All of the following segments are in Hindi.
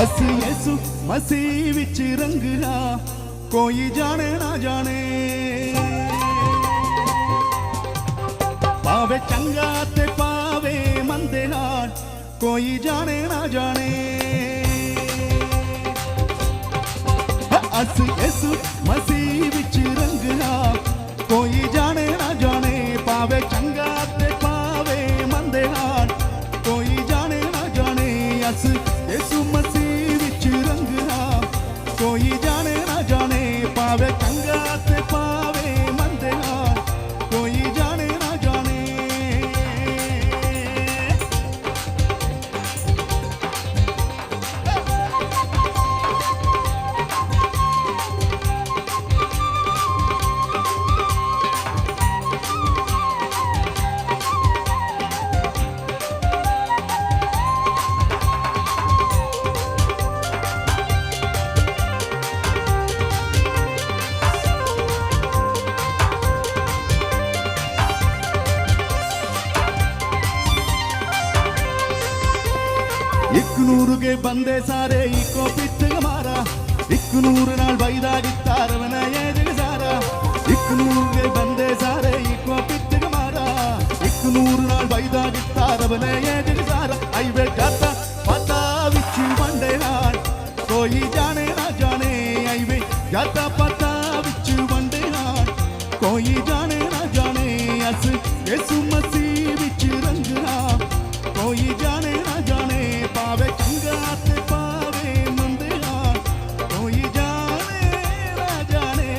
अस यसु मसीह विच रंगना कोई जाने ना जाने पावे चंगा ते पावे मंदे नाल कोई जाने ना जाने अस यसु मसीह विच रंगना कोई जाने ना जाने पावे चंगा ते पावे मंदे नाल कोई जाने ना जाने अस यसु मसीह विच रंगना कोई जाने ना जाने पावे चंगा ते पावे मंदे नाल कोई जाने ना जाने एक नूर के बंदे सारे इको पिट मारा एक नूर नाल बैदा गिटार बनाया जग सारा एक नूर के बंदे सारे इको पिट मारा एक नूर नाल बैदा गिटार बनाया जग सारा आई बेटा पता विच वंडे नाल कोई जाने ना जाने आई वे जाता पता विच वंडे नाल कोई जाने ना जाने अस यसु मसीह विच रंगना कोई जाने ना जाने पावे चंगा ते पावे मंदे नाल कोई जाने ना जाने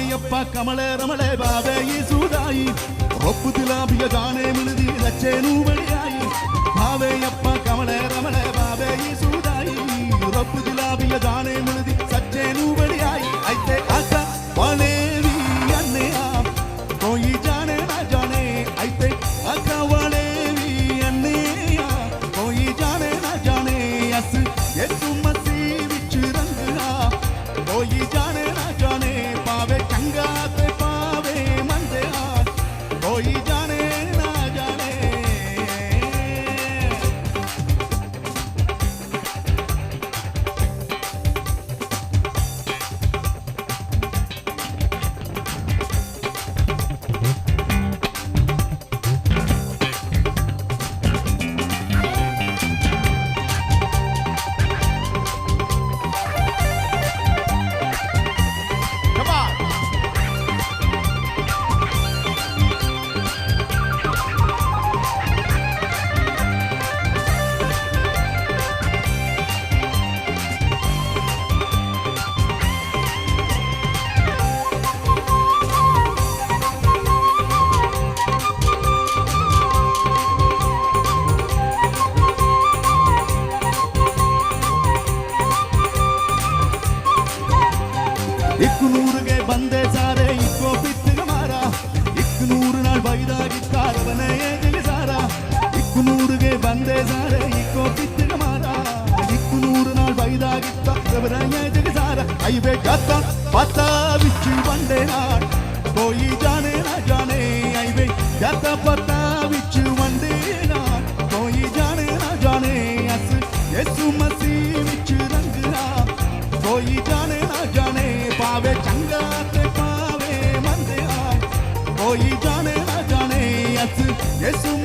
यप्पा कमले रमले बाबे यीशुदाई रब दिला भी जाने मिलदी लच्चे नू बड़ाई बाबे यप्पा कमले रमले बाबे यीशुदाई रब दिला भी जाने मिलदी सच्चे नू बड़ाई ऐते आका वाले भी अन्ने आप कोई जाने ना जाने ऐते आका वाले भी अन्ने आप कोई जाने ना जाने अस यसु मसीह विच रंगना कोई जाने ना जाने पावे चंगा ते पावे मंदे नाल कोई जाने ना जाने एक नूर के बंदे सारे इको पिट मारा एक नूर नाल बैदा गिटार बनाया जग सारा एक नूर के बंदे सारे इको पिट मारा एक नूर नाल बैदा गिटार बनाया जग सारा आई वे जाता पता विच वंडे नाल कोई जाने ना जाने आई वे जाता पता विच वंडे नाल कोई जाने ना जाने अस यसु मसीह विच रंगना कोई जाने ना जाने पावे चंगा ते पावे मंदे नाल कोई जाने ना जाने अस यसु